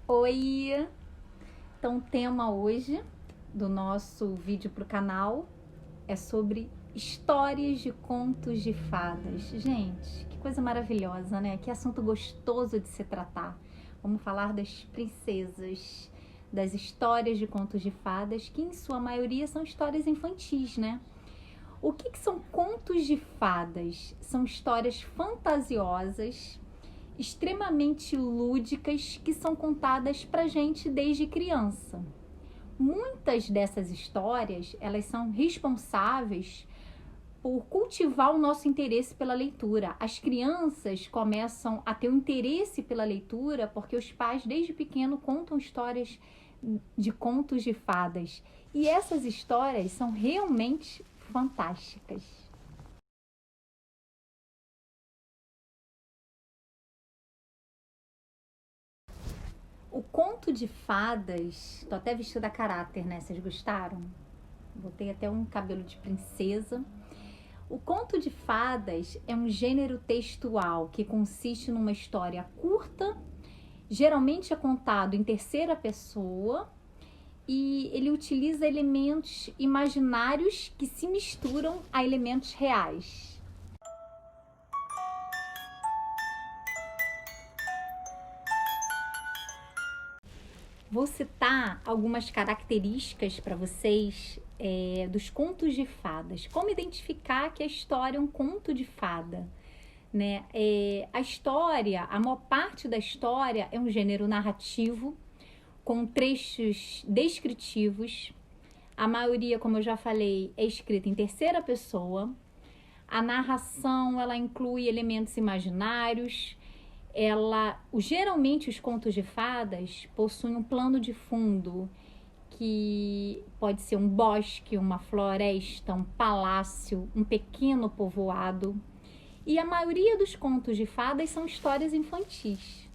Oi! Então o tema hoje do nosso vídeo para o canal é sobre histórias de contos de fadas. Gente, que coisa maravilhosa, né? Que assunto gostoso de se tratar. Vamos falar das princesas, das histórias de contos de fadas, que em sua maioria são histórias infantis, né? O que são contos de fadas? São histórias fantasiosas, extremamente lúdicas, que são contadas pra gente desde criança. Muitas dessas histórias, elas são responsáveis por cultivar o nosso interesse pela leitura. As crianças começam a ter um interesse pela leitura porque os pais desde pequeno contam histórias de contos de fadas. E essas histórias são realmente fantásticas. O conto de fadas, tô até vestida a caráter, né? Vocês gostaram? Botei até um cabelo de princesa. O conto de fadas é um gênero textual que consiste numa história curta, geralmente é contado em terceira pessoa, e ele utiliza elementos imaginários que se misturam a elementos reais. Vou citar algumas características para vocês dos contos de fadas. Como identificar que a história é um conto de fada, né? A história, a maior parte da história é um gênero narrativo, com trechos descritivos. A maioria, como eu já falei, é escrita em terceira pessoa. A narração, ela inclui elementos imaginários. Geralmente os contos de fadas possuem um plano de fundo que pode ser um bosque, uma floresta, um palácio, um pequeno povoado. E a maioria dos contos de fadas são histórias infantis.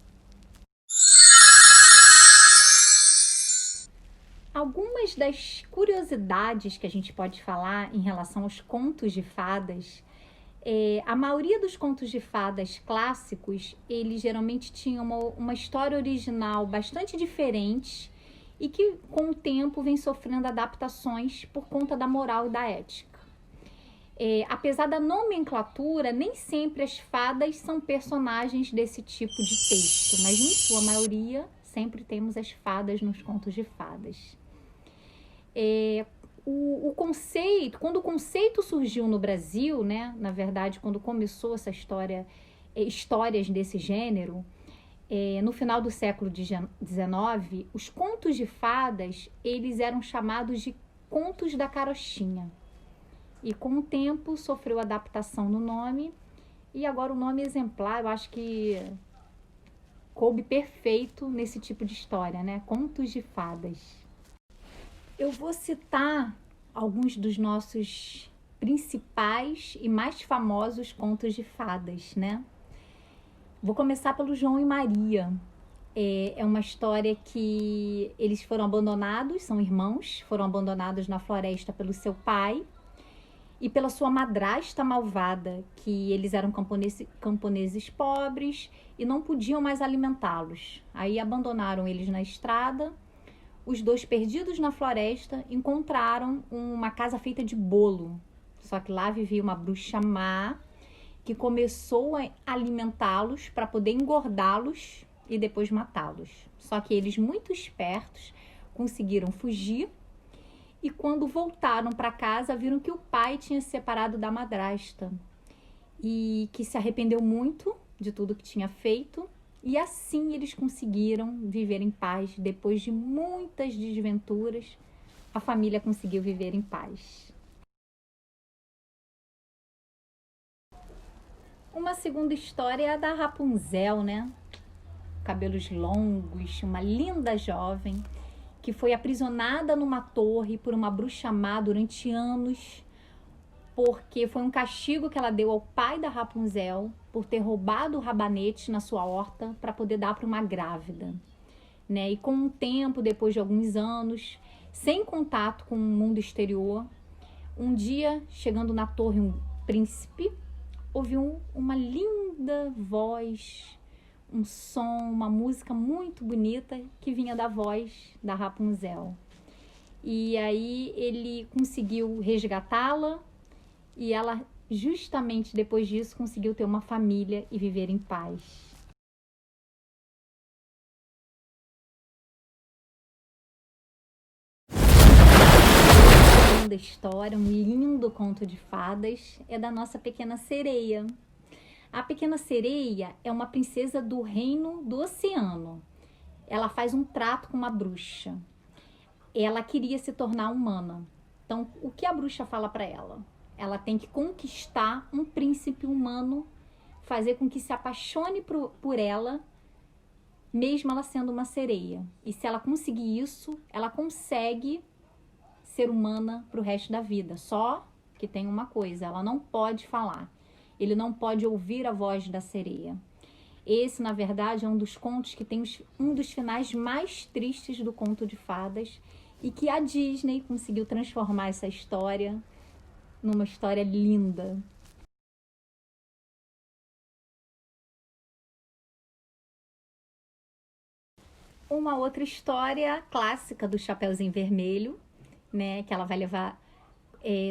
Algumas das curiosidades que a gente pode falar em relação aos contos de fadas, a maioria dos contos de fadas clássicos, eles geralmente tinham uma história original bastante diferente e que com o tempo vem sofrendo adaptações por conta da moral e da ética. Apesar da nomenclatura, nem sempre as fadas são personagens desse tipo de texto, mas em sua maioria sempre temos as fadas nos contos de fadas. O conceito, quando o conceito surgiu no Brasil, né, na verdade, quando começou essa histórias desse gênero, no final do século XIX, os contos de fadas, eles eram chamados de contos da carochinha. E com o tempo sofreu adaptação no nome, e agora o nome exemplar, eu acho que coube perfeito nesse tipo de história, né? Contos de fadas. Eu vou citar alguns dos nossos principais e mais famosos contos de fadas, né? Vou começar pelo João e Maria. É uma história que eles foram abandonados, são irmãos, foram abandonados na floresta pelo seu pai e pela sua madrasta malvada, que eles eram camponeses pobres e não podiam mais alimentá-los. Aí abandonaram eles na estrada. Os dois, perdidos na floresta, encontraram uma casa feita de bolo. Só que lá vivia uma bruxa má que começou a alimentá-los para poder engordá-los e depois matá-los. Só que eles, muito espertos, conseguiram fugir e quando voltaram para casa viram que o pai tinha se separado da madrasta e que se arrependeu muito de tudo que tinha feito. E assim eles conseguiram viver em paz. Depois de muitas desventuras, a família conseguiu viver em paz. Uma segunda história é a da Rapunzel, né? Cabelos longos, uma linda jovem que foi aprisionada numa torre por uma bruxa má durante anos, porque foi um castigo que ela deu ao pai da Rapunzel por ter roubado o rabanete na sua horta para poder dar para uma grávida, né? E com o tempo, depois de alguns anos, sem contato com o mundo exterior, um dia, chegando na torre, um príncipe ouviu uma linda voz, um som, uma música muito bonita que vinha da voz da Rapunzel. E aí ele conseguiu resgatá-la e ela, justamente depois disso, conseguiu ter uma família e viver em paz. Uma linda história, um lindo conto de fadas é da nossa pequena sereia. A pequena sereia é uma princesa do reino do oceano. Ela faz um trato com uma bruxa. Ela queria se tornar humana. Então, o que a bruxa fala para ela? Ela tem que conquistar um príncipe humano, fazer com que se apaixone por ela, mesmo ela sendo uma sereia. E se ela conseguir isso, ela consegue ser humana para o resto da vida. Só que tem uma coisa, ela não pode falar. Ele não pode ouvir a voz da sereia. Esse, na verdade, é um dos contos que tem um dos finais mais tristes do conto de fadas e que a Disney conseguiu transformar essa história numa história linda. Uma outra história clássica do Chapeuzinho Vermelho, né, que ela vai levar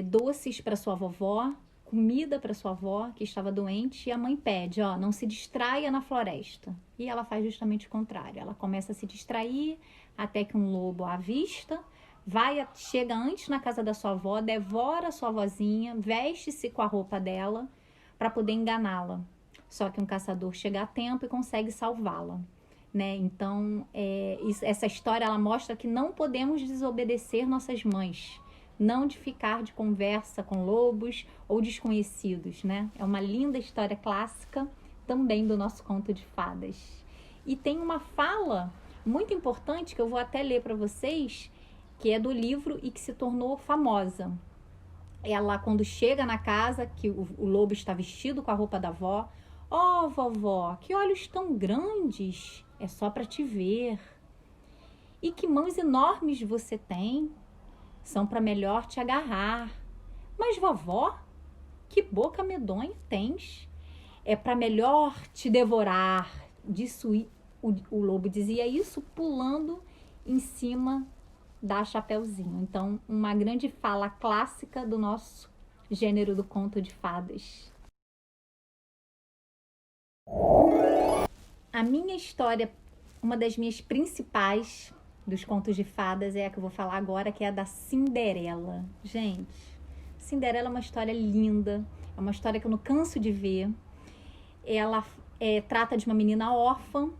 doces para sua vovó, comida para sua avó que estava doente, e a mãe pede, ó, não se distraia na floresta. E ela faz justamente o contrário. Ela começa a se distrair até que um lobo a avista, chega antes na casa da sua avó, devora a sua vozinha, veste-se com a roupa dela para poder enganá-la. Só que um caçador chega a tempo e consegue salvá-la. Né? Então, essa história ela mostra que não podemos desobedecer nossas mães, não de ficar de conversa com lobos ou desconhecidos, né? É uma linda história clássica também do nosso conto de fadas. E tem uma fala muito importante que eu vou até ler para vocês, que é do livro e que se tornou famosa. Ela, quando chega na casa, que o lobo está vestido com a roupa da avó, ó, vovó, que olhos tão grandes, é só para te ver. E que mãos enormes você tem, são para melhor te agarrar. Mas vovó, que boca medonha tens, é para melhor te devorar. Disso, o lobo dizia isso pulando em cima da Chapeuzinho. Então, uma grande fala clássica do nosso gênero do conto de fadas. A minha história, uma das minhas principais dos contos de fadas é a que eu vou falar agora, que é a da Cinderela. Gente, Cinderela é uma história linda, é uma história que eu não canso de ver. Ela trata de uma menina órfã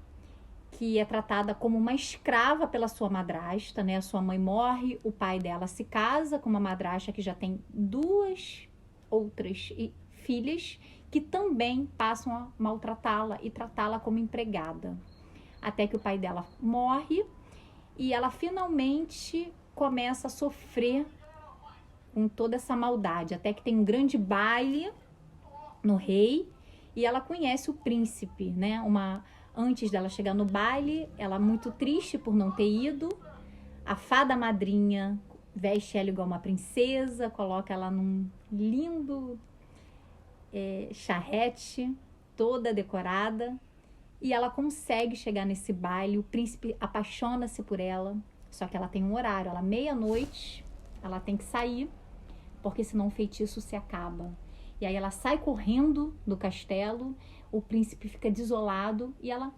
que é tratada como uma escrava pela sua madrasta, né? A sua mãe morre, o pai dela se casa com uma madrasta que já tem duas outras filhas que também passam a maltratá-la e tratá-la como empregada. Até que o pai dela morre e ela finalmente começa a sofrer com toda essa maldade. Até que tem um grande baile no rei e ela conhece o príncipe, né? Antes dela chegar no baile, ela muito triste por não ter ido. A fada madrinha veste ela igual uma princesa, coloca ela num lindo charrete, toda decorada. E ela consegue chegar nesse baile, o príncipe apaixona-se por ela, só que ela tem um horário, ela meia-noite, ela tem que sair, porque senão o feitiço se acaba. E aí ela sai correndo do castelo, o príncipe fica desolado e ela,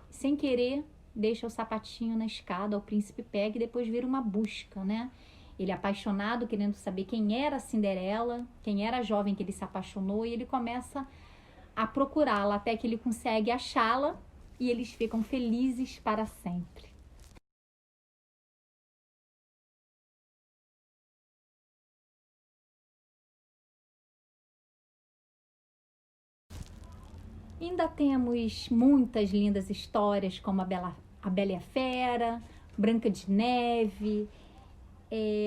sem querer, deixa o sapatinho na escada, o príncipe pega e depois vira uma busca, né? Ele é apaixonado, querendo saber quem era a Cinderela, quem era a jovem que ele se apaixonou, e ele começa a procurá-la até que ele consegue achá-la e eles ficam felizes para sempre. Ainda temos muitas lindas histórias como a Bela e a Fera, Branca de Neve,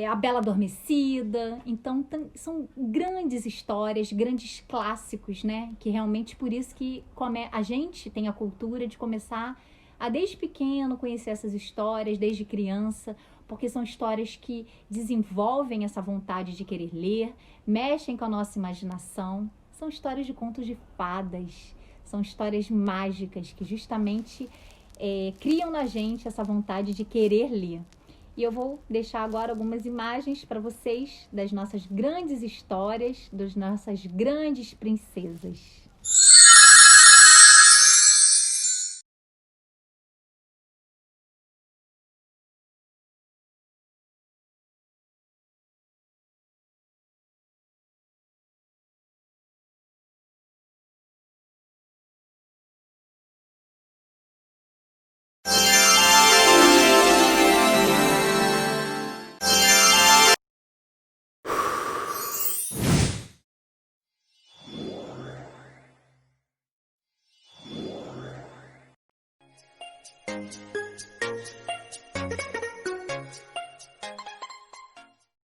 a Bela Adormecida. Então são grandes histórias, grandes clássicos, né? Que realmente por isso que a gente tem a cultura de começar a desde pequeno conhecer essas histórias, desde criança, porque são histórias que desenvolvem essa vontade de querer ler, mexem com a nossa imaginação, são histórias de contos de fadas, são histórias mágicas que justamente criam na gente essa vontade de querer ler. E eu vou deixar agora algumas imagens para vocês das nossas grandes histórias, das nossas grandes princesas.